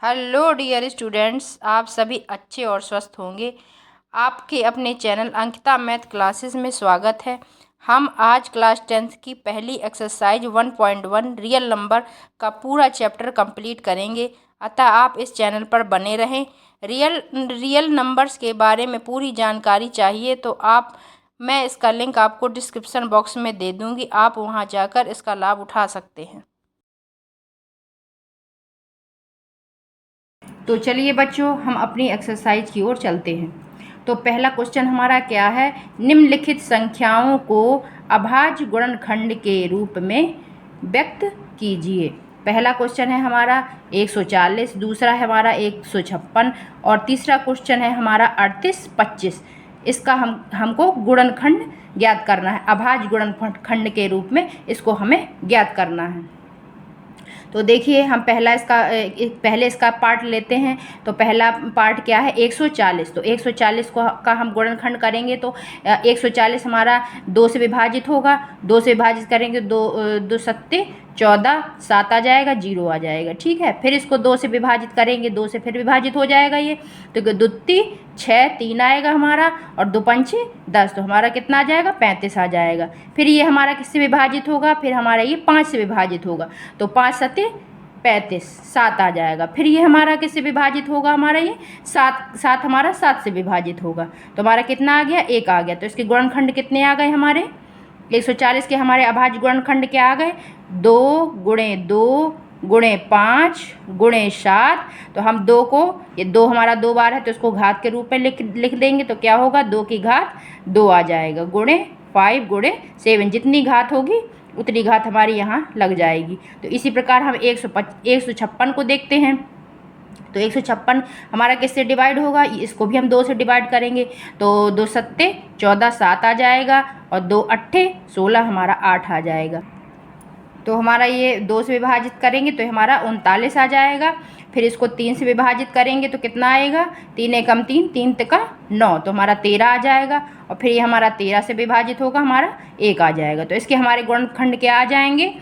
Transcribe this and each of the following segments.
Hello dear students, आप सभी अच्छे और स्वस्थ होंगे। आपके अपने चैनल अंकिता मैथ क्लासेस में स्वागत है। हम आज क्लास 10th की पहली एक्सरसाइज 1.1 रियल नंबर का पूरा चैप्टर कंप्लीट करेंगे, अतः आप इस चैनल पर बने रहें। रियल नंबर्स के बारे में पूरी जानकारी चाहिए तो मैं इसका लिंक आपको डिस्क्रिप्शन बॉक्स में दे दूँगी, आप वहाँ जाकर इसका लाभ उठा सकते हैं। तो चलिए बच्चों, हम अपनी एक्सरसाइज की ओर चलते हैं। तो पहला क्वेश्चन हमारा क्या है, निम्नलिखित संख्याओं को अभाज्य गुणनखंड के रूप में व्यक्त कीजिए। पहला क्वेश्चन है हमारा 140, दूसरा है हमारा 156 और तीसरा क्वेश्चन है हमारा 38, 25। इसका हमको गुणनखंड ज्ञात करना है, अभाज्य गुणनखंड के रूप में इसको हमें ज्ञात करना है। तो देखिए, हम पहले इसका पार्ट लेते हैं। तो पहला पार्ट क्या है, 140। तो 140 का हम गुणनखंड करेंगे तो 140 हमारा 2 से विभाजित होगा। 2 से विभाजित करेंगे, 2 सत्ते 14, 7 आ जाएगा, 0 आ जाएगा। ठीक है, फिर इसको 2 से विभाजित करेंगे, 2 से फिर विभाजित हो जाएगा ये। तो 2 3 6, 3 आएगा हमारा, और 2 5 10, तो हमारा कितना आ जाएगा, 35 आ जाएगा। फिर ये हमारा किससे विभाजित होगा, फिर हमारा ये 5 से विभाजित होगा। तो 5 सत्ते 35, 7 आ जाएगा। फिर ये हमारा किससे विभाजित होगा, हमारा ये 7 हमारा 7 से विभाजित होगा। तो हमारा कितना आ गया, 1 आ गया। तो इसके गुणनखंड कितने आ गए हमारे, 140 के हमारे अभाज्य गुणनखंड क्या आ गए, 2 गुणे 2 गुणे 5 गुणे 7। तो हम 2 को, ये 2 हमारा 2 बार है तो इसको घात के रूप में लिख देंगे। तो क्या होगा, 2 की घात 2 आ जाएगा, गुणे 5 गुणे 7। जितनी घात होगी उतनी घात हमारी यहाँ लग जाएगी। तो इसी प्रकार हम 156 को देखते हैं। तो 156 हमारा किससे डिवाइड होगा, इसको भी हम 2 से डिवाइड करेंगे। तो 2 सत्ते 14, 7 आ जाएगा, और 2 अट्ठे 16 हमारा 8 आ जाएगा। तो हमारा ये 2 से विभाजित करेंगे तो हमारा 39 आ जाएगा। फिर इसको 3 से विभाजित करेंगे तो कितना आएगा, 3 एकम 3, 3 तिका 9, तो हमारा 13 आ जाएगा। और फिर ये हमारा 13 से विभाजित होगा, हमारा 1 आ जाएगा। तो इसके हमारे गुणनखंड क्या आ जाएंगे,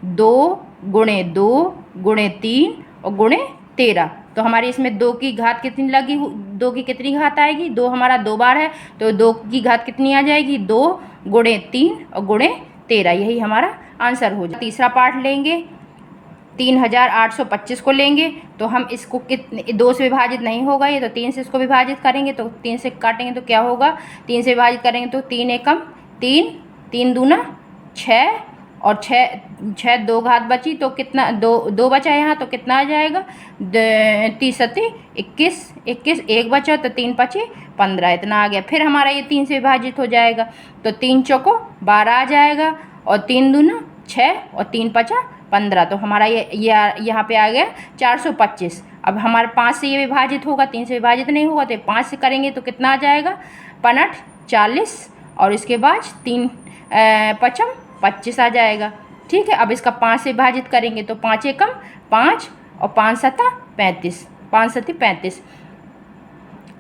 2 गुणे 2 गुणे 3 और गुणे 13। तो हमारी इसमें 2 की घात कितनी लगी, 2 की कितनी घात आएगी, 2 हमारा 2 बार है तो 2 की घात कितनी आ जाएगी, 2 गुणे 3 और गुणे 13। यही हमारा आंसर हो जाए। तीसरा पार्ट लेंगे, 3825 को लेंगे। तो हम इसको 2 से विभाजित नहीं होगा ये, तो 3 से इसको विभाजित करेंगे। तो 3 से काटेंगे तो क्या होगा, 3 से विभाजित करेंगे तो 3 एकम 3, 3 दूना 6, और 6 2 घात बची तो कितना, 2 बचा यहाँ, तो कितना आ जाएगा, 30 सत्ते 21, 1 बचा तो 3 पचे 15, इतना आ गया। फिर हमारा ये 3 से विभाजित हो जाएगा। तो 3 चौको 12 आ जाएगा, और 3 दूना 6 और 3 पचा 15। तो हमारा ये यहाँ पे आ गया 425। अब हमारे 5 से ये विभाजित होगा, 3 से विभाजित नहीं होगा, तो 5 से करेंगे तो कितना आ जाएगा, 5 40, और इसके बाद 3 पचम 25 आ जाएगा। ठीक है, अब इसका 5 से विभाजित करेंगे तो 5 एकम 5 और 5 सत्ता 35, 5 सत्ती 35।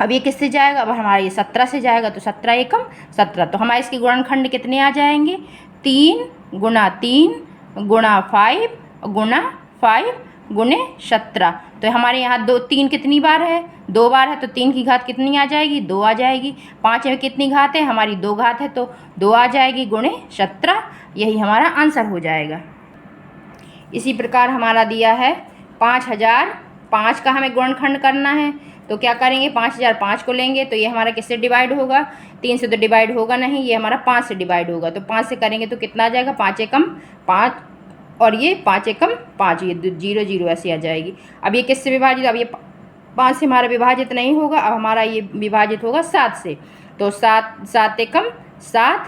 अब ये किससे जाएगा, अब हमारा ये 17 से जाएगा। तो 17 एकम 17। तो हमारे इसके गुणनखंड कितने आ जाएंगे, 3 गुणा 3 गुणा 5 गुणा 5 गुणे 17। तो हमारे यहाँ 3 कितनी बार है, 2 बार है, तो 3 की घात कितनी आ जाएगी, 2 आ जाएगी। 5 में कितनी घात है, हमारी 2 घात है, तो 2 आ जाएगी, गुणे 17। यही हमारा आंसर हो जाएगा। इसी प्रकार हमारा दिया है 5005 का हमें गुणनखंड करना है। तो क्या करेंगे, 5005 को लेंगे। तो ये हमारा किससे डिवाइड होगा, 3 से तो डिवाइड होगा नहीं, ये हमारा 5 से डिवाइड होगा। तो 5 से करेंगे तो कितना आ जाएगा, 5 एकम 5, और ये 5 एकम 5, ये 0 0 ऐसी आ जाएगी। अब ये किससे विभाजित, अब ये 5 से हमारा विभाजित नहीं होगा, अब हमारा ये विभाजित होगा 7 से। तो 7 एकम 7,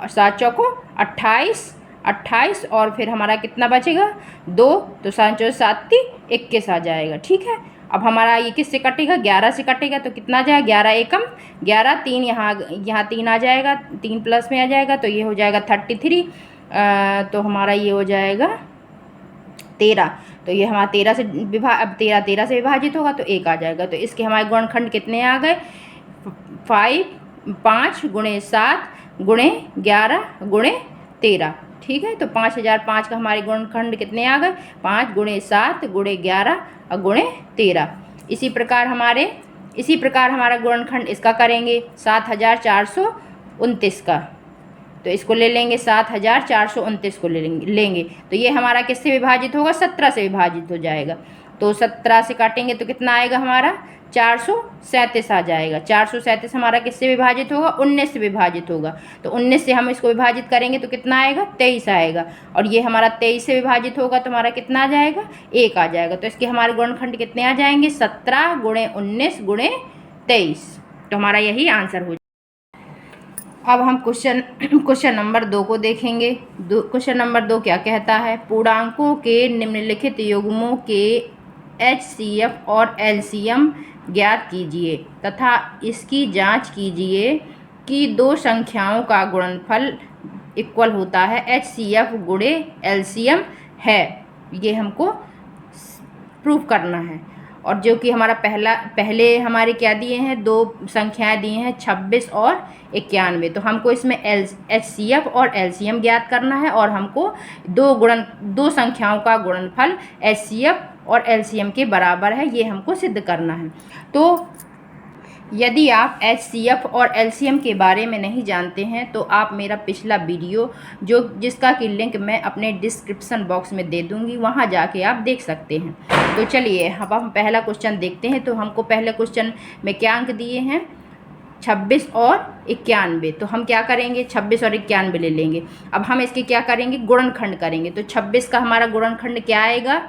7 चौको 28, और फिर हमारा कितना बचेगा, 2, तो 7 चौ 7 21 आ जाएगा। ठीक है, अब हमारा ये किससे कटेगा, 11 से कटेगा। तो कितना आ जाएगा, 11 एकम 11, 3 यहाँ 3 आ जाएगा, 3 प्लस में आ जाएगा, तो ये हो जाएगा 33। तो हमारा ये हो जाएगा 13। तो ये हमारा 13 से अब 13 से विभाजित होगा तो 1 आ जाएगा। तो इसके हमारे गुणनखंड कितने आ गए, 5 गुणे 7 गुणे 11 गुणे 13। ठीक है। तो 5005 का हमारे गुणनखंड कितने आ गए, 5 गुणे 7 गुणे 11 और गुणे 13। इसी प्रकार हमारा गुणनखंड इसका करेंगे 7429 का। तो इसको ले लेंगे 7429 को लेंगे तो ये हमारा किससे विभाजित होगा, 17 से विभाजित हो जाएगा। तो 17 से काटेंगे तो कितना आएगा हमारा 437 आ जाएगा। 437 हमारा किससे विभाजित होगा, 19 से विभाजित होगा। तो 19 से हम इसको विभाजित करेंगे तो कितना आएगा, 23 आएगा। और ये हमारा 23 से विभाजित होगा तो हमारा कितना आ जाएगा, 1 आ जाएगा। तो इसके हमारे गुणनखंड कितने आ जाएंगे, 17 गुणे 19 गुणे 23। तो हमारा यही आंसर हो जाएगा। अब हम क्वेश्चन नंबर 2 को देखेंगे। क्वेश्चन नंबर 2 क्या कहता है, पूर्णांकों के निम्नलिखित युग्मों के HCF और LCM ज्ञात कीजिए तथा इसकी जांच कीजिए कि दो संख्याओं का गुणनफल इक्वल होता है HCF गुणे LCM है। ये हमको प्रूफ करना है। और जो कि हमारा पहले हमारे क्या दिए हैं, दो संख्याएं दी हैं 26 और 91। तो हमको इसमें HCF और LCM ज्ञात करना है और हमको दो संख्याओं का गुणनफल HCF और LCM के बराबर है, ये हमको सिद्ध करना है। तो यदि आप HCF और LCM के बारे में नहीं जानते हैं तो आप मेरा पिछला वीडियो जिसका कि लिंक मैं अपने डिस्क्रिप्शन बॉक्स में दे दूंगी, वहां जाके आप देख सकते हैं। तो चलिए अब हम पहला क्वेश्चन देखते हैं। तो हमको पहले क्वेश्चन में क्या अंक दिए हैं, 26 और 91। तो हम क्या करेंगे, 26 और 91 ले लेंगे। अब हम इसके क्या करेंगे, गुणनखंड करेंगे। तो 26 का हमारा गुणनखंड क्या आएगा,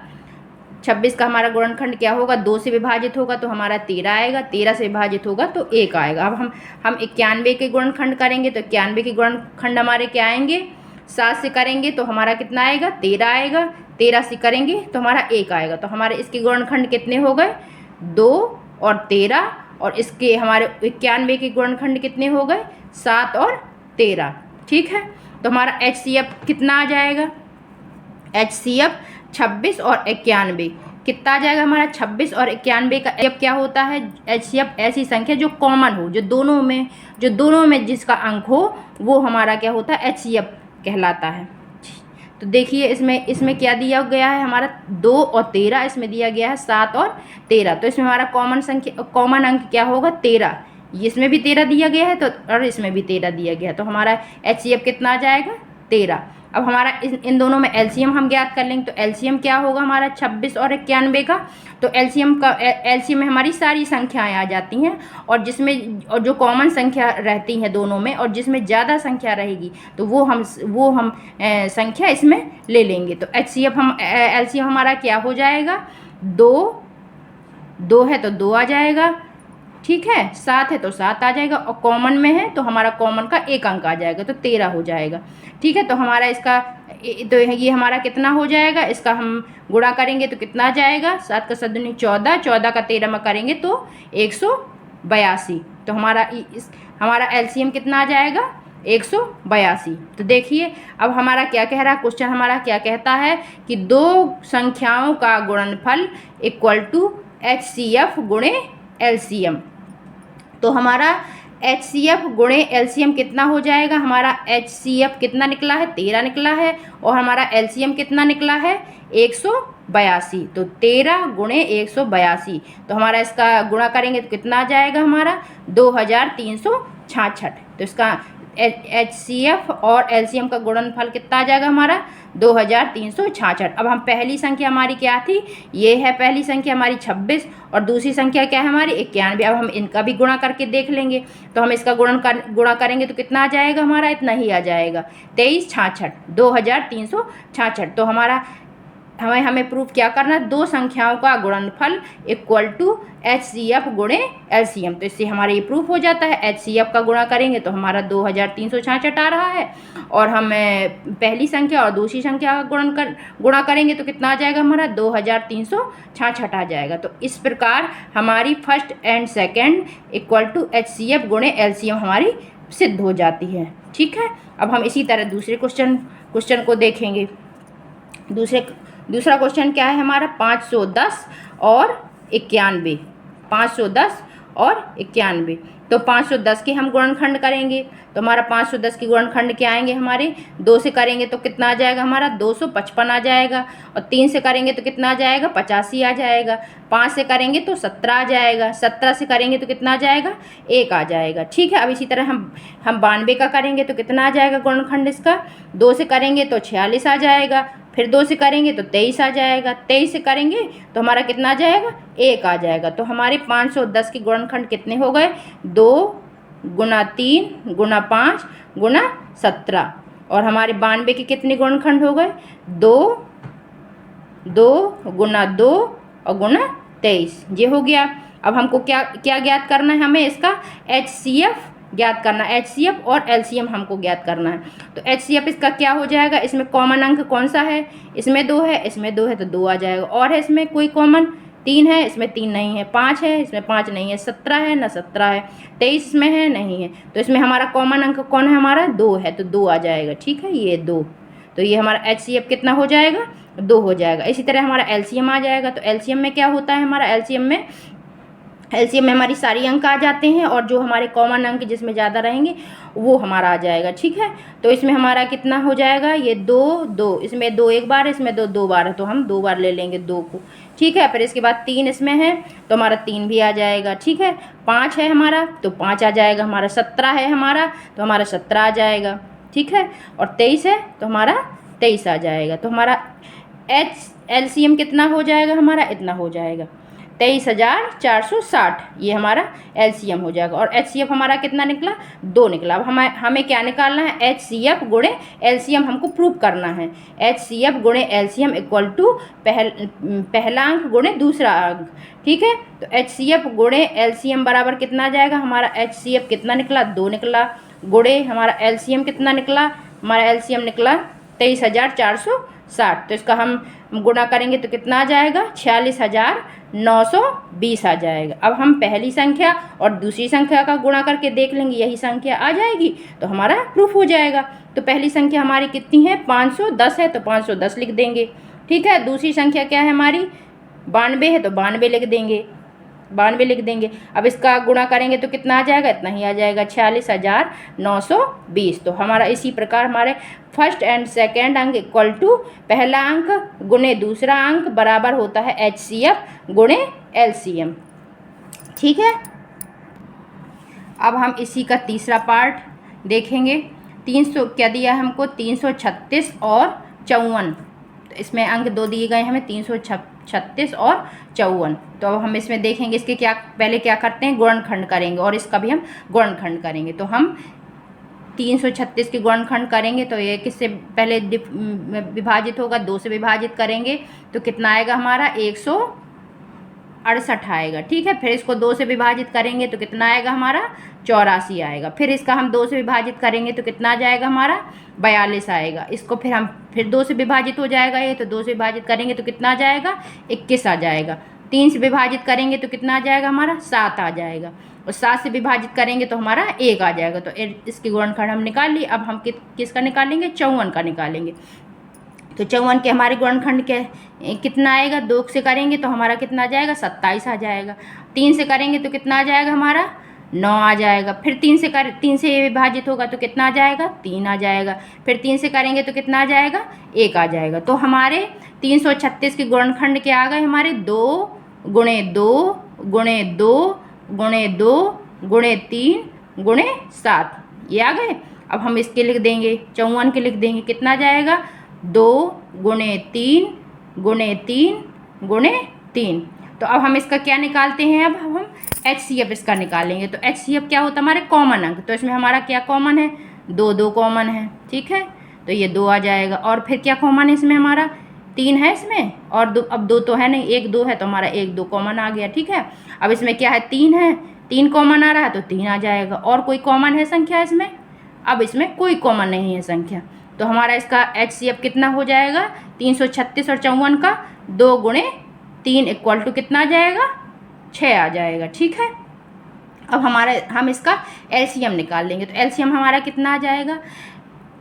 26 का हमारा गुणनखंड क्या होगा, 2 से विभाजित होगा तो हमारा 13 आएगा। 13 से विभाजित होगा तो 1 आएगा। अब हम 91 के गुणनखंड करेंगे तो 91 के गुणनखंड हमारे क्या आएंगे, 7 से करेंगे तो हमारा कितना आएगा, 13 आएगा। 13 से करेंगे तो हमारा 1 आएगा। तो हमारे इसके गुणनखंड कितने हो गए, 2 और 13। और इसके हमारे 91 के गुणनखंड कितने हो गए, 7 और 13। ठीक है। तो हमारा HCF कितना आ जाएगा, HCF 26 और 91 कितना आ जाएगा हमारा, 26 और 91 का HCF क्या होता है, HCF ऐसी संख्या जो कॉमन हो, जो दोनों में जिसका अंक हो वो हमारा क्या होता है, HCF कहलाता है। तो देखिए इसमें क्या दिया गया है, हमारा 2 और 13, इसमें दिया गया है 7 और 13। तो इसमें हमारा कॉमन अंक क्या होगा, 13। इसमें भी 13 दिया गया है तो और इसमें भी 13 दिया गया है। तो हमारा HCF कितना आ जाएगा, 13। अब हमारा इन दोनों में LCM हम ज्ञात कर लेंगे। तो LCM क्या होगा हमारा 26 और 91 का। तो LCM में हमारी सारी संख्याएं आ जाती हैं और जो कॉमन संख्या रहती है दोनों में और जिसमें ज़्यादा संख्या रहेगी तो वो हम संख्या इसमें ले लेंगे। तो LCM हमारा क्या हो जाएगा, 2 है तो 2 आ जाएगा। ठीक है, 7 है तो 7 आ जाएगा और कॉमन में है तो हमारा कॉमन का 1 अंक आ जाएगा तो 13 हो जाएगा। ठीक है। तो हमारा इसका तो ये हमारा कितना हो जाएगा, इसका हम गुणा करेंगे तो कितना आ जाएगा, 7 का 7 दूनी 14, 14 का 13 में करेंगे तो 182। तो हमारा LCM कितना आ जाएगा, 182। तो देखिए अब हमारा क्या कह रहा है, क्वेश्चन हमारा क्या कहता है कि दो संख्याओं का गुणनफल इक्वल टू HCF गुणे LCM। तो हमारा HCF गुणे LCM कितना हो जाएगा, हमारा HCF कितना निकला है, 13 निकला है और हमारा LCM कितना निकला है, 182। तो 13 गुणे 182। तो हमारा इसका गुणा करेंगे तो कितना आ जाएगा हमारा, 2366। तो इसका HCF और LCM का गुणनफल कितना आ जाएगा हमारा, 2366। अब हम पहली संख्या हमारी क्या थी, ये है पहली संख्या हमारी 26 और दूसरी संख्या क्या है हमारी 91। अब हम इनका भी गुणा करके देख लेंगे। तो हम इसका गुणा करेंगे तो कितना आ जाएगा हमारा, इतना ही आ जाएगा, 2366, 2366। तो हमें प्रूफ क्या करना, दो संख्याओं का गुणनफल इक्वल टू HCF गुणे LCM। तो इससे हमारा ये प्रूफ हो जाता है। HCF का गुणा करेंगे तो हमारा 2366 आ रहा है और हम पहली संख्या और दूसरी संख्या का गुणा करेंगे तो कितना आ जाएगा हमारा, 2366 आ जाएगा। तो इस प्रकार हमारी first and second equal to HCF गुणे LCM हमारी सिद्ध हो जाती है। ठीक है। अब हम इसी तरह दूसरे क्वेश्चन को देखेंगे। दूसरा क्वेश्चन क्या है हमारा, 510 और 91। 510 और 91। तो 510 के हम गुणनखंड करेंगे तो हमारा 510 के गुणनखंड क्या आएंगे हमारे, 2 से करेंगे तो कितना आ जाएगा हमारा 255 आ जाएगा, और 3 से करेंगे तो कितना आ जाएगा 85 आ जाएगा, 5 से करेंगे तो 17 आ जाएगा, 17 से करेंगे तो कितना आ जाएगा 1 आ जाएगा। ठीक है, अब इसी तरह हम 92 का करेंगे तो कितना आ जाएगा गुणनखंड इसका, 2 से करेंगे तो 46 आ जाएगा, फिर 2 से करेंगे तो 23 आ जाएगा, 23 से करेंगे तो हमारा कितना आ जाएगा 1 आ जाएगा। तो हमारे 510 के गुणनखंड कितने हो गए, 2 गुना 3 गुना 5 गुना 17, और हमारे 92 के कितने गुणनखंड हो गए, 2 गुना 2 और गुना 23, ये हो गया। अब हमको क्या क्या ज्ञात करना है, हमें इसका HCF ज्ञात करना है, HCF और LCM हमको ज्ञात करना है। तो HCF इसका क्या हो जाएगा, इसमें कॉमन अंक कौन सा है, इसमें 2 है, इसमें 2 है तो 2 आ जाएगा, और है इसमें कोई कॉमन, 3 है, इसमें 3 नहीं है, 5 है, इसमें 5 नहीं है, 17 है ना 17 है, 23 में है नहीं है, तो इसमें हमारा कॉमन अंक कौन है, हमारा 2 है, तो 2 आ जाएगा। ठीक है, ये 2, तो ये हमारा HCF कितना हो जाएगा, 2 हो जाएगा। इसी तरह हमारा LCM आ जाएगा। तो LCM में क्या होता है, हमारा LCM में हमारी सारी अंक आ जाते हैं, और जो हमारे कॉमन अंक जिसमें ज़्यादा रहेंगे वो हमारा आ जाएगा। ठीक है, तो इसमें हमारा कितना हो जाएगा, ये 2, इसमें 2 एक बार है, इसमें 2 बार है, तो हम 2 बार ले लेंगे 2 को। ठीक है, फिर इसके बाद 3 इसमें है तो हमारा 3 भी आ जाएगा। ठीक है, 5 है हमारा तो 5 आ जाएगा हमारा, 17 है हमारा तो हमारा 17 आ जाएगा। ठीक है, और 23 है तो हमारा 23 आ जाएगा। तो हमारा LCM कितना हो जाएगा, हमारा इतना हो जाएगा 23,460, ये हमारा LCM हो जाएगा। और HCF हमारा कितना निकला, 2 निकला। अब हमें क्या निकालना है, HCF गुणे LCM हमको प्रूव करना है। HCF गुणे LCM इक्वल टू पहला अंक गुणे दूसरा अंक। ठीक है, तो HCF गुणे LCM बराबर कितना आ जाएगा, हमारा HCF कितना निकला, 2 निकला, गुणे हमारा LCM कितना निकला, हमारा LCM निकला 23,460। तो इसका हम गुणा करेंगे तो कितना आ जाएगा, 46,920 आ जाएगा। अब हम पहली संख्या और दूसरी संख्या का गुणा करके देख लेंगे, यही संख्या आ जाएगी तो हमारा प्रूफ हो जाएगा। तो पहली संख्या हमारी कितनी है, 510 है तो 510 लिख देंगे। ठीक है, दूसरी संख्या क्या है हमारी, 92 है तो 92 लिख देंगे, 92 लिख देंगे। अब इसका गुणा करेंगे तो कितना आ जाएगा, इतना ही आ जाएगा, 46,920। तो हमारा इसी प्रकार हमारे फर्स्ट एंड सेकेंड अंक इक्वल टू पहला अंक गुणे दूसरा अंक बराबर होता है HCF गुणे LCM। ठीक है, अब हम इसी का तीसरा पार्ट देखेंगे। 300 क्या दिया है हमको, 336 और 54। तो इसमें अंक 2 दिए गए हमें, 336 और 54। तो अब हम इसमें देखेंगे इसके क्या, पहले क्या करते हैं, गुणनखंड करेंगे, और इसका भी हम गुणनखंड करेंगे। तो हम 336 के गुणनखंड करेंगे तो ये किससे पहले विभाजित होगा, 2 से विभाजित करेंगे तो कितना आएगा हमारा, 168 आएगा। ठीक है, फिर इसको 2 से विभाजित करेंगे तो कितना आएगा हमारा, 84 आएगा। फिर इसका हम 2 से विभाजित करेंगे तो कितना आ जाएगा हमारा, 42 आएगा। इसको फिर हम 2 से विभाजित हो जाएगा ये, तो 2 से विभाजित करेंगे तो कितना आ जाएगा, 21 आ जाएगा। 3 से विभाजित करेंगे तो कितना आ जाएगा हमारा, 7 आ जाएगा, और 7 से विभाजित करेंगे तो हमारा 1 आ जाएगा। तो इसकी गुणनखंड हम निकाल लिए। अब हम किसका निकालेंगे, 54 का निकालेंगे। तो 54 के हमारे गुणनखंड के कितना आएगा, 2 से करेंगे तो हमारा कितना आ जाएगा, 27 आ जाएगा। 3 से करेंगे तो कितना आ जाएगा हमारा, 9 आ जाएगा। फिर 3 से विभाजित होगा तो कितना आ जाएगा, 3 आ जाएगा। फिर 3 से करेंगे तो कितना आ जाएगा, 1 आ जाएगा। तो हमारे 336 के गुणनखंड क्या आ गए हमारे, 2 गुणे 2 गुणे 2 गुणे 2 गुणे 3 गुणे 7, ये आ गए। अब हम इसके लिख देंगे, 54 के लिख देंगे, कितना आ जाएगा, 2 गुणे 3 गुणे 3 गुणे 3। तो अब हम इसका क्या निकालते हैं, अब हम HCF इसका निकालेंगे। तो HCF क्या होता है, हमारे कॉमन अंक। तो इसमें हमारा क्या कॉमन है, 2 कॉमन है। ठीक है, तो ये 2 आ जाएगा। और फिर क्या कॉमन है इसमें, हमारा 3 है इसमें, और अब 2 तो है नहीं, 1 2 है, तो हमारा 1 2 कॉमन आ गया। ठीक है, अब इसमें क्या है, 3 है, 3 कॉमन आ रहा है तो 3 आ जाएगा। और कोई कॉमन है संख्या इसमें, अब इसमें कोई कॉमन नहीं है संख्या। तो हमारा इसका HCF कितना हो जाएगा, 336 और 54 का 2 गुणे 3 इक्वल टू कितना आ जाएगा, 6 आ जाएगा। ठीक है, अब हम इसका LCM निकाल लेंगे। तो LCM हमारा कितना आ जाएगा,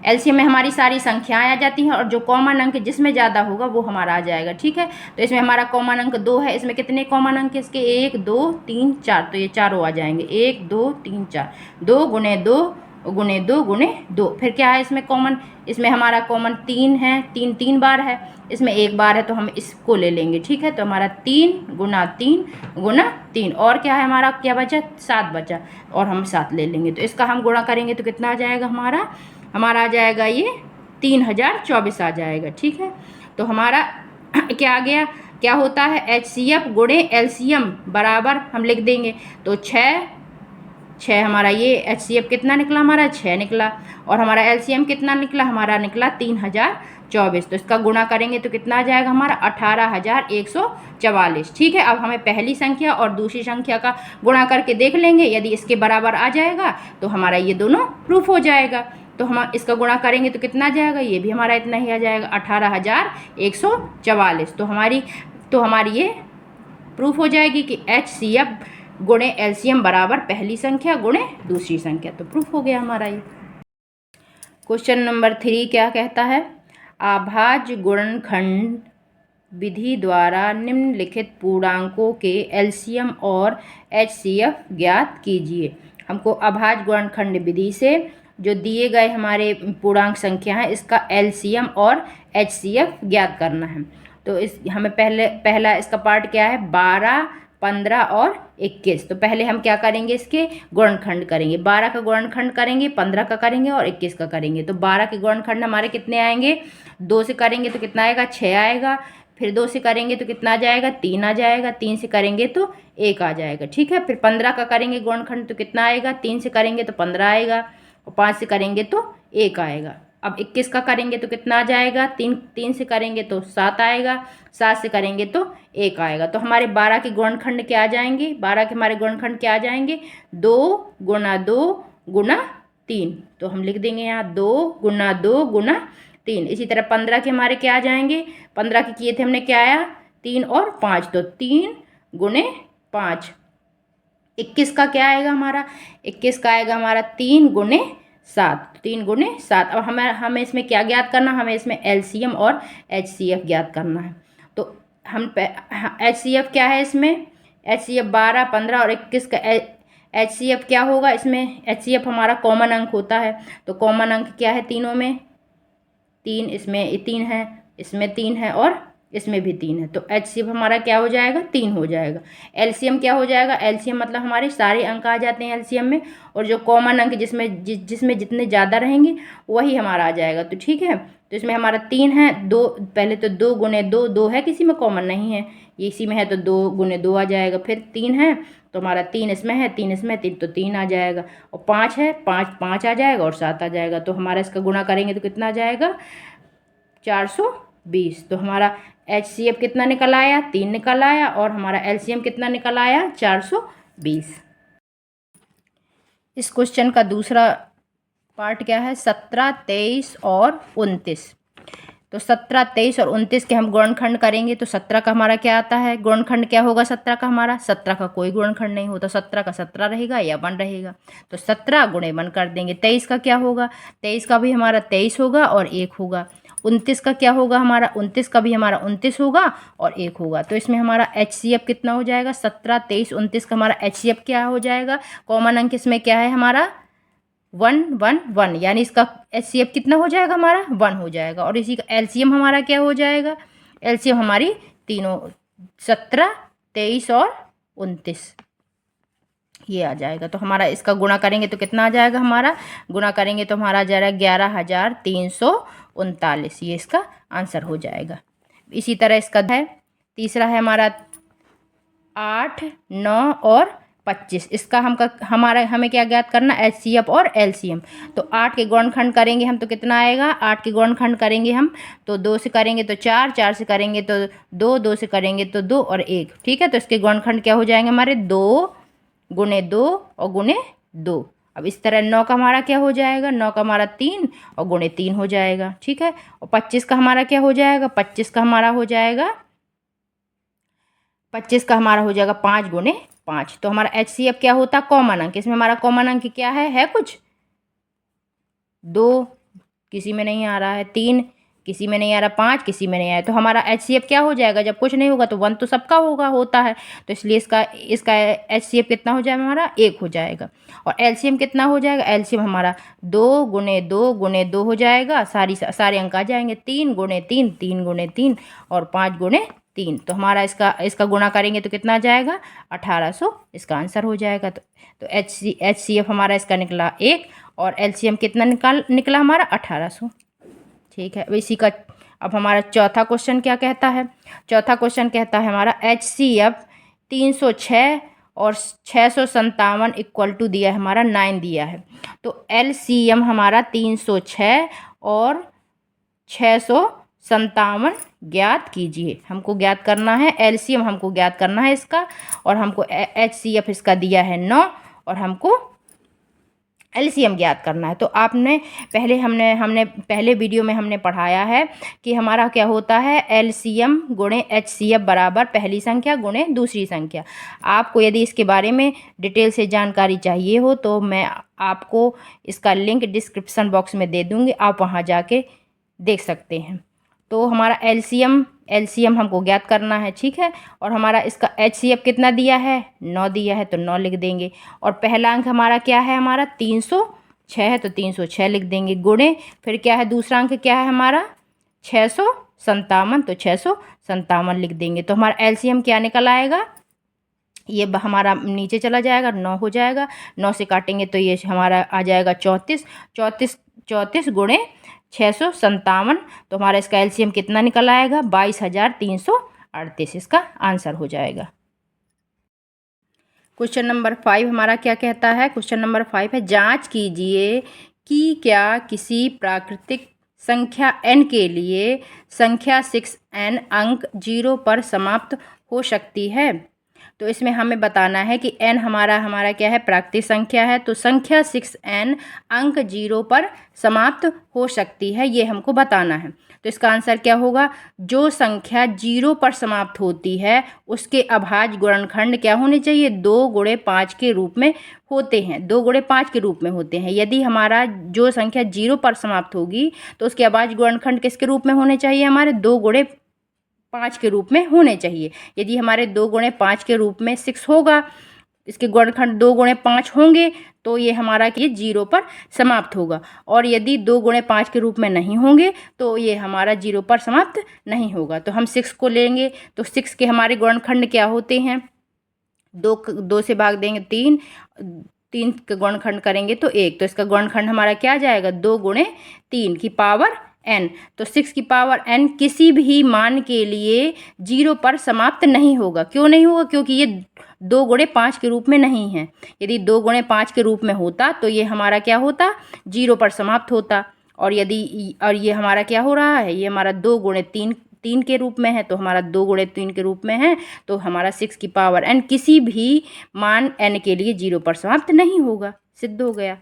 एलसीएम में हमारी सारी संख्याएं आ जाती हैं और जो कॉमन अंक जिसमें ज़्यादा होगा वो हमारा आ जाएगा। ठीक है, तो इसमें हमारा कॉमन अंक 2 है। इसमें कितने कॉमन अंक है इसके? 1 2 3 4, तो ये चारों आ जाएंगे। 1 2 3 4, 2 गुणे 2 गुणे 2 गुणे 2। फिर क्या है इसमें कॉमन? इसमें हमारा कॉमन 3 है, 3 3 बार है, इसमें 1 बार है, तो हम इसको ले लेंगे। ठीक है, तो हमारा 3 गुना 3 गुना 3, और क्या है हमारा, क्या बचा? 7 बचा, और हम 7 ले लेंगे। तो इसका हम गुणा करेंगे तो कितना आ जाएगा हमारा आ जाएगा ये 3024 आ जाएगा। ठीक है, तो हमारा क्या आ गया? क्या होता है? HCF गुणे LCM बराबर हम लिख देंगे, तो 6 हमारा ये HCF कितना निकला? हमारा 6 निकला, और हमारा LCM कितना निकला? हमारा निकला 3024। तो इसका गुणा करेंगे तो कितना आ जाएगा हमारा? 18144। ठीक है, अब हमें पहली संख्या और दूसरी संख्या का गुणा करके देख लेंगे। यदि इसके बराबर आ जाएगा तो हमारा ये दोनों प्रूफ हो जाएगा। तो हम इसका गुणा करेंगे तो कितना आ जाएगा? ये भी हमारा इतना ही आ जाएगा, 18144। तो हमारी ये प्रूफ हो जाएगी कि HCF गुणे LCM बराबर पहली संख्या गुणे दूसरी संख्या। तो प्रूफ हो गया हमारा ये। क्वेश्चन नंबर 3 क्या कहता है? अभाज्य गुणनखंड विधि द्वारा निम्नलिखित पूर्णांकों के LCM और HCF ज्ञात कीजिए। हमको अभाज्य गुणनखंड विधि से जो दिए गए हमारे पूर्णांक संख्या है इसका LCM और HCF ज्ञात करना है। तो हमें पहला इसका पार्ट क्या है? 12 15 और 21। तो पहले हम क्या करेंगे? इसके गुणनखंड करेंगे। 12 का गुणनखंड करेंगे, 15 का करेंगे और 21 का करेंगे। तो 12 के गुणनखंड हमारे कितने आएंगे? 2 से करेंगे तो कितना आएगा? 6 आएगा। फिर 2 से करेंगे तो कितना आ जाएगा? 3 आ जाएगा। 3 से करेंगे तो 1 आ जाएगा। ठीक है, फिर 15 का करेंगे गुणनखंड तो कितना आएगा? 3 से करेंगे तो 15 आएगा, और 5 से करेंगे तो 1 आएगा। अब 21 का करेंगे तो कितना आ जाएगा? 3 से करेंगे तो 7 आएगा, 7 से करेंगे तो 1 आएगा। तो हमारे 12 के गुणनखंड क्या आ जाएंगे? 12 के हमारे गुणनखंड क्या आ जाएंगे? 2 गुना 2 गुना 3। तो हम लिख देंगे यहाँ 2 गुना 2 गुना 3। इसी तरह 15 के हमारे क्या आ जाएंगे? 15 के किए थे हमने क्या आया? 3 और 5, तो 3 गुणे 5। 21 का क्या आएगा हमारा? 21 का आएगा हमारा 3 गुणे 7, 3 गुणे 7। अब हमें इसमें क्या ज्ञात करना? हमें इसमें LCM और HCF ज्ञात करना है। तो हम HCF क्या है इसमें? HCF 12 15 और 21 का HCF क्या होगा इसमें? HCF हमारा कॉमन अंक होता है। तो कॉमन अंक क्या है तीनों में? 3, इसमें 3 है, इसमें 3 है और इसमें भी 3 है। तो HCF हमारा क्या हो जाएगा? 3 हो जाएगा। LCM क्या हो जाएगा? LCM मतलब हमारे सारे अंक आ जाते हैं LCM में, और जो कॉमन अंक जिसमें जितने ज़्यादा रहेंगे वही हमारा आ जाएगा। तो ठीक है, तो इसमें हमारा 3 है। 2 पहले तो 2 गुणे 2, 2 है, किसी में कॉमन नहीं है, ये इसी में है, तो 2 गुणे 2 आ जाएगा। फिर 3 है तो हमारा 3 इसमें है, 3 इसमें, 3 तो 3 आ जाएगा। और 5 है, 5 आ जाएगा और 7 आ जाएगा। तो हमारा इसका गुणा करेंगे तो कितना आ जाएगा? 420। तो हमारा HCF कितना निकल आया? 3 निकल आया, और हमारा LCM कितना निकल आया? 420। इस क्वेश्चन का दूसरा पार्ट क्या है? 17 23 और 29। तो 17 23 और 29 के हम गुणनखंड करेंगे। तो 17 का हमारा क्या आता है? गुणनखंड क्या होगा 17 का हमारा? 17 का कोई गुणनखंड नहीं होता, 17 का 17 रहेगा या 1 रहेगा। तो 17 गुणे 1 कर देंगे। 23 का क्या होगा? 23 का भी हमारा 23 होगा और 1 होगा। 29 का क्या होगा हमारा? 29 का भी हमारा 29 होगा और 1 होगा। तो इसमें हमारा HCF कितना हो जाएगा? 17 23 29 का हमारा HCF क्या हो जाएगा? कॉमन अंक इसमें क्या है हमारा? 1 1 1, यानी इसका HCF कितना हो जाएगा हमारा? 1 हो जाएगा। और इसी का LCM हमारा क्या हो जाएगा? LCM हमारी तीनों 17 23 और 29 ये आ जाएगा। तो हमारा इसका गुणा करेंगे तो कितना आ जाएगा हमारा? गुणा करेंगे तो हमारा आ जाएगा 11,339। ये इसका आंसर हो जाएगा। इसी तरह इसका है तीसरा है हमारा 8 9 और 25। इसका हमें क्या ज्ञात करना? HCF और LCM। तो 8 के गुणनखंड करेंगे हम तो कितना आएगा? 8 के गुणनखंड करेंगे हम तो 2 से करेंगे तो 4, 4 से करेंगे तो 2, 2 से करेंगे तो 2 और 1। ठीक है, तो इसके गुणनखंड क्या हो जाएंगे हमारे? 2 गुणे 2 और गुणे 2। अब इस तरह 9 का हमारा क्या हो जाएगा? 9 का हमारा 3 और गुणे 3 हो जाएगा। ठीक है, और 25 का हमारा क्या हो जाएगा? 25 का हमारा हो जाएगा 5 गुणे 5। तो हमारा HCF क्या होता? कॉमन अंक। इसमें हमारा कॉमन अंक क्या है कुछ? 2 किसी में नहीं आ रहा है, 3 किसी में नहीं आ रहा, 5 किसी में नहीं आया, तो हमारा HCF क्या हो जाएगा, जब कुछ नहीं होगा तो 1 तो सबका होता है, तो इसलिए इसका HCF कितना हो जाएगा हमारा, 1 हो जाएगा। और LCM कितना हो जाएगा, LCM हमारा 2 गुणे 2 गुणे 2 हो जाएगा, सारे अंक आ जाएंगे, 3 गुणे 3 3 गुणे 3 और 5 गुणे 3, तो हमारा इसका गुणा करेंगे तो कितना आ जाएगा, 1800 इसका आंसर हो जाएगा। तो HCF हमारा इसका निकला 1 और LCM कितना निकला हमारा 1800। ठीक है, इसी का अब हमारा चौथा क्वेश्चन क्या कहता है, चौथा क्वेश्चन कहता है हमारा HCF 306 और 657 इक्वल टू दिया है हमारा 9 दिया है, तो LCM हमारा 306 और 657 ज्ञात कीजिए। हमको ज्ञात करना है, LCM हमको ज्ञात करना है इसका, और हमको HCF इसका दिया है 9 और हमको LCM ज्ञात करना है। तो आपने हमने पहले वीडियो में हमने पढ़ाया है कि हमारा क्या होता है, LCM गुणे HCF बराबर पहली संख्या गुणे दूसरी संख्या। आपको यदि इसके बारे में डिटेल से जानकारी चाहिए हो तो मैं आपको इसका लिंक डिस्क्रिप्शन बॉक्स में दे दूँगी, आप वहाँ जाके देख सकते हैं। तो हमारा LCM हमको ज्ञात करना है, ठीक है, और हमारा इसका HCF कितना दिया है, 9 दिया है, तो 9 लिख देंगे। और पहला अंक हमारा क्या है, हमारा 306 है, तो 306 लिख देंगे, गुणे फिर क्या है, दूसरा अंक क्या है हमारा 657, तो 657 लिख देंगे। तो हमारा LCM क्या निकल आएगा, ये हमारा नीचे चला जाएगा, 9 हो जाएगा, 9 से काटेंगे तो ये हमारा आ जाएगा 34 गुणे 657, तो हमारा इसका LCM कितना निकल आएगा, 22,338 इसका आंसर हो जाएगा। क्वेश्चन नंबर 5 हमारा क्या कहता है, क्वेश्चन नंबर 5 है, जांच कीजिए कि क्या किसी प्राकृतिक संख्या n के लिए संख्या 6n अंक 0 पर समाप्त हो सकती है। तो इसमें हमें बताना है कि n हमारा क्या है, प्राकृतिक संख्या है, तो संख्या 6n अंक 0 पर समाप्त हो सकती है, ये हमको बताना है। तो इसका आंसर क्या होगा, जो संख्या 0 पर समाप्त होती है उसके अभाज्य गुणनखंड क्या होने चाहिए, 2 गुणे 5 के रूप में होते हैं, 2 गुणे 5 के रूप में होते हैं। यदि हमारा जो संख्या 0 पर समाप्त होगी तो उसके अभाज्य गुणनखंड किसके रूप में होने चाहिए, हमारे 2 गुणे 5 के रूप में होने चाहिए। यदि हमारे 2 गुणे 5 के रूप में 6 होगा, इसके गुणनखंड 2 गुणे 5 होंगे, तो ये हमारा ये 0 पर समाप्त होगा। और यदि 2 गुणे 5 के रूप में नहीं होंगे तो ये हमारा 0 पर समाप्त नहीं होगा। तो हम 6 को लेंगे, तो 6 के हमारे गुणनखंड क्या होते हैं, 2 से भाग देंगे 3 का गुणनखंड करेंगे तो 1, तो इसका गुणनखंड हमारा क्या जाएगा, 2 गुणे 3 की पावर n, तो 6 की पावर n किसी भी मान के लिए 0 पर समाप्त नहीं होगा। क्यों नहीं होगा, क्योंकि ये 2 गुणे 5 के रूप में नहीं है। यदि 2 गुणे 5 के रूप में होता तो ये हमारा क्या होता, 0 पर समाप्त होता। और ये हमारा क्या हो रहा है, ये हमारा 2 गुणे 3 के रूप में है, तो हमारा 2 गुणे 3 के रूप में है, तो हमारा 6 की पावर n किसी भी मान n के लिए 0 पर समाप्त नहीं होगा, सिद्ध हो गया।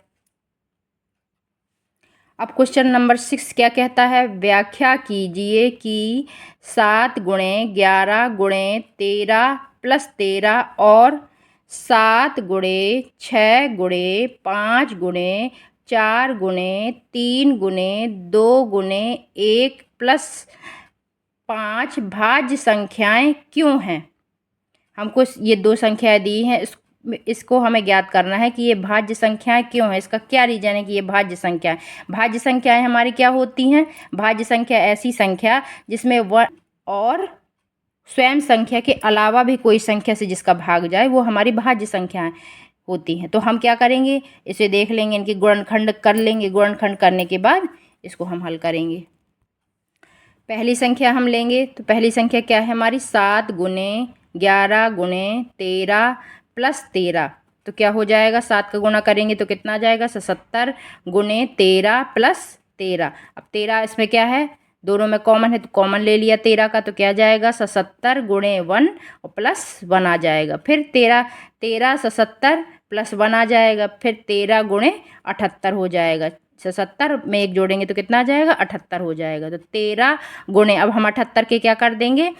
अब क्वेश्चन नंबर 6 क्या कहता है, व्याख्या कीजिए कि 7 गुणे 11 गुणे 13 प्लस 13 और 7 गुणे 6 गुणे 5 गुणे 4 गुणे 3 गुणे 2 गुणे 1 प्लस 5 भाज्य संख्याएं क्यों हैं। हमको ये 2 संख्याएं दी हैं, इसको हमें ज्ञात करना है कि ये भाज्य संख्याएं क्यों है, इसका क्या रीजन है कि ये भाज्य संख्याएं। भाज्य संख्याएं हमारी क्या होती हैं, भाज्य संख्या ऐसी संख्या जिसमें और स्वयं संख्या के अलावा भी कोई संख्या से जिसका भाग जाए वो हमारी भाज्य संख्याएं होती हैं। तो हम क्या करेंगे, इसे देख लेंगे, इनके गुणनखंड कर लेंगे, गुणनखंड करने के बाद इसको हम हल करेंगे। पहली संख्या हम लेंगे, तो पहली संख्या क्या है हमारी, 7 गुणे 11 गुणे 13 प्लस 13, तो क्या हो जाएगा, 7 का गुणा करेंगे तो कितना आ जाएगा, 77 गुणे 13 प्लस 13। अब 13 इसमें क्या है, दोनों में कॉमन है, तो कॉमन ले लिया 13 का, तो क्या जाएगा 77 गुणे 1 और प्लस 1 आ जाएगा। फिर 13 77 प्लस 1 आ जाएगा, फिर 13 गुणे 78 हो जाएगा, 77 में 1 जोड़ेंगे तो कितना आ जाएगा, 78 हो जाएगा। तो 13 गुणे, अब हम 78 के क्या कर देंगे,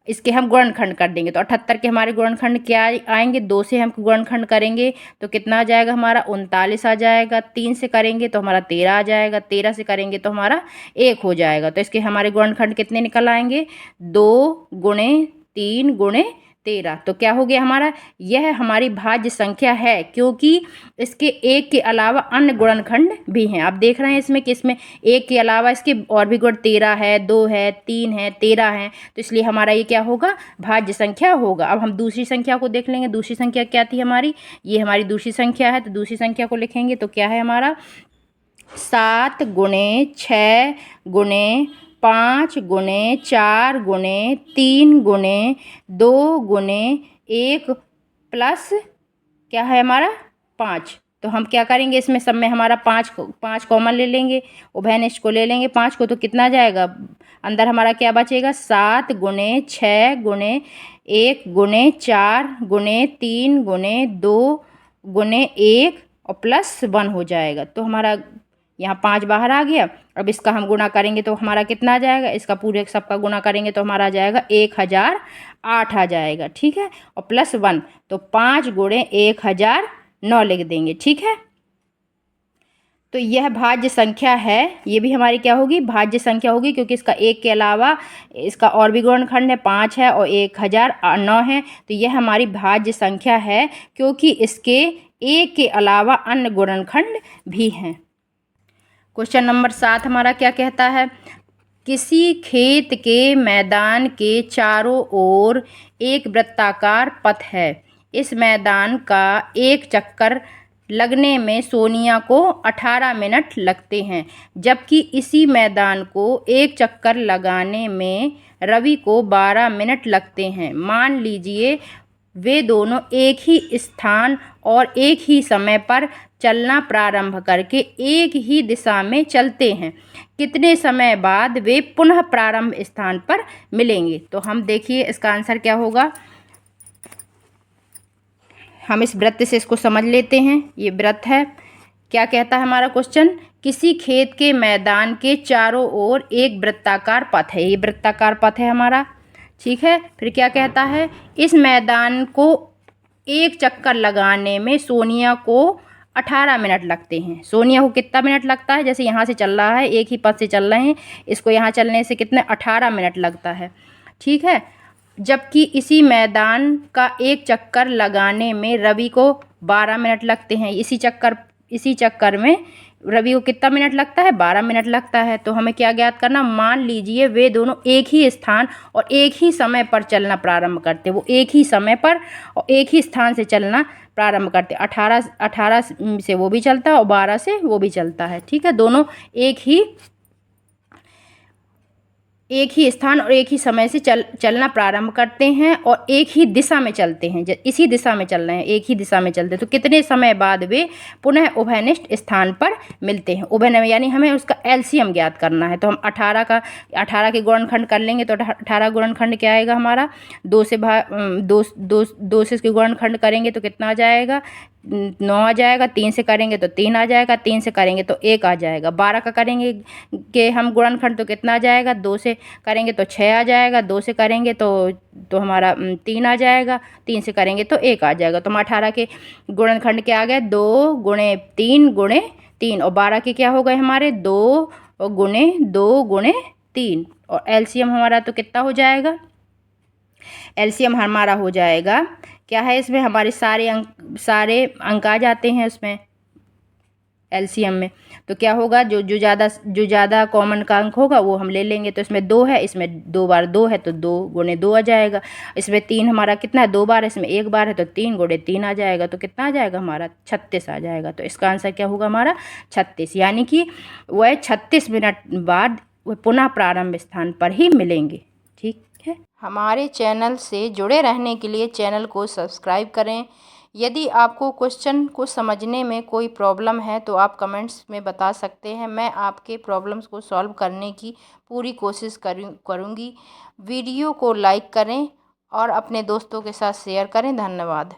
इसके हम गुणनखंड कर देंगे। तो 78 के हमारे गुणनखंड क्या आएंगे, 2 से हम गुणनखंड करेंगे तो कितना आ जाएगा हमारा 39 आ जाएगा। 3 से करेंगे तो हमारा 13 आ जाएगा। 13 से करेंगे तो हमारा 1 हो जाएगा। तो इसके हमारे गुणनखंड कितने निकल आएंगे, 2 गुणे 3 गुणे 13। तो क्या हो गया हमारा, यह हमारी भाज्य संख्या है, क्योंकि इसके 1 के अलावा अन्य गुणनखंड भी हैं। आप देख रहे हैं इसमें कि इसमें 1 के अलावा इसके और भी गुण 13 है, 2 है, 3 है, 13 है। तो इसलिए हमारा ये क्या होगा, भाज्य संख्या होगा। अब हम दूसरी संख्या को देख लेंगे। दूसरी संख्या क्या थी हमारी, ये हमारी दूसरी संख्या है। तो दूसरी संख्या को लिखेंगे तो क्या है हमारा, 7 गुणे 6 गुणे 5 गुणे 4 गुणे 3 गुणे 2 गुणे 1 प्लस क्या है हमारा 5। तो हम क्या करेंगे, इसमें सब में हमारा 5 कॉमन ले लेंगे, उभयनिष्ठ को ले लेंगे 5 को। तो कितना जाएगा, अंदर हमारा क्या बचेगा, 7 गुणे 6 गुणे 1 गुणे 4 गुणे 3 गुणे 2 गुणे 1 और प्लस 1 हो जाएगा। तो हमारा यहाँ 5 बाहर आ गया। अब इसका हम गुणा करेंगे तो हमारा कितना आ जाएगा, इसका पूरे सबका गुणा करेंगे तो हमारा आ जाएगा 1008 आ जाएगा। ठीक है, और प्लस 1, तो 5 गुणे 1009 लिख देंगे। ठीक है, तो यह भाज्य संख्या है। ये भी हमारी क्या होगी, भाज्य संख्या होगी, क्योंकि इसका 1 के अलावा इसका और भी गुणनखंड है, 5 है और 1009 है। तो यह हमारी भाज्य संख्या है, क्योंकि इसके 1 के अलावा अन्य गुणनखंड भी हैं। क्वेश्चन नंबर 7 हमारा क्या कहता है, किसी खेत के मैदान के चारों ओर एक वृत्ताकार पथ है। इस मैदान का एक चक्कर लगने में सोनिया को 18 मिनट लगते हैं, जबकि इसी मैदान को एक चक्कर लगाने में रवि को 12 मिनट लगते हैं। मान लीजिए वे दोनों एक ही स्थान और एक ही समय पर चलना प्रारंभ करके एक ही दिशा में चलते हैं। कितने समय बाद वे पुनः प्रारंभ स्थान पर मिलेंगे। तो हम देखिए इसका आंसर क्या होगा, हम इस वृत्त से इसको समझ लेते हैं। ये वृत्त है, क्या कहता है हमारा क्वेश्चन, किसी खेत के मैदान के चारों ओर एक वृत्ताकार पथ है। ये वृत्ताकार पथ है हमारा। ठीक है, फिर क्या कहता है, इस मैदान को एक चक्कर लगाने में सोनिया को 18 मिनट लगते हैं। सोनिया को कितना मिनट लगता है, जैसे यहाँ से चल रहा है, एक ही पथ से चल रहे हैं, इसको यहाँ चलने से कितने 18 मिनट लगता है। ठीक है, जबकि इसी मैदान का एक चक्कर लगाने में रवि को 12 मिनट लगते हैं। इसी चक्कर में रवि को कितना मिनट लगता है, 12 मिनट लगता है। तो हमें क्या ज्ञात करना, मान लीजिए वे दोनों एक ही स्थान और एक ही समय पर चलना प्रारंभ करते, वो एक ही समय पर और एक ही स्थान से चलना प्रारंभ करते। 18 से वो भी चलता है और 12 से वो भी चलता है। ठीक है, दोनों एक ही स्थान और एक ही समय से चलना प्रारंभ करते हैं और एक ही दिशा में चलते हैं। इसी दिशा में चल रहे हैं, एक ही दिशा में चलते हैं। तो कितने समय बाद वे पुनः उभयनिष्ठ स्थान पर मिलते हैं। उभय यानी हमें उसका एलसीएम ज्ञात करना है। तो हम 18 के गुणनखंड कर लेंगे। तो 18 गुणनखंड क्या आएगा हमारा, 2 से इसके गुणनखंड करेंगे तो कितना आ जाएगा, 9 आ जाएगा। 3 से करेंगे तो 3 आ जाएगा। 3 से करेंगे तो 1 आ जाएगा। 12 का करेंगे कि हम गुणनखंड तो कितना आ जाएगा, 2 से करेंगे तो 6 आ जाएगा। 2 से करेंगे तो हमारा 3 आ जाएगा। 3 से करेंगे तो 1 आ जाएगा। तो हम 18 के गुणनखंड क्या आ गए, 2 गुणे 3 गुणे 3, और 12 के क्या हो गए हमारे 2 गुणे 2 गुणे 3, और एलसीएम हमारा तो कितना हो जाएगा, एलसीएम हमारा हो जाएगा क्या है, इसमें हमारे सारे अंक आ जाते हैं उसमें एलसीएम में। तो क्या होगा, जो ज़्यादा कॉमन का अंक होगा वो हम ले लेंगे। तो इसमें 2 है, इसमें 2 बार 2 है तो 2 गुणे 2 आ जाएगा। इसमें 3 हमारा कितना है, 2 बार, इसमें 1 बार है तो 3 गुणे 3 आ जाएगा। तो कितना आ जाएगा हमारा 36 आ जाएगा। तो इसका आंसर क्या होगा हमारा 36, यानी कि वह 36 मिनट बाद वह पुनः प्रारंभ स्थान पर ही मिलेंगे। ठीक है, हमारे चैनल से जुड़े रहने के लिए चैनल को सब्सक्राइब करें। यदि आपको क्वेश्चन को समझने में कोई प्रॉब्लम है तो आप कमेंट्स में बता सकते हैं। मैं आपके प्रॉब्लम्स को सॉल्व करने की पूरी कोशिश करूँगी। वीडियो को लाइक करें और अपने दोस्तों के साथ शेयर करें। धन्यवाद।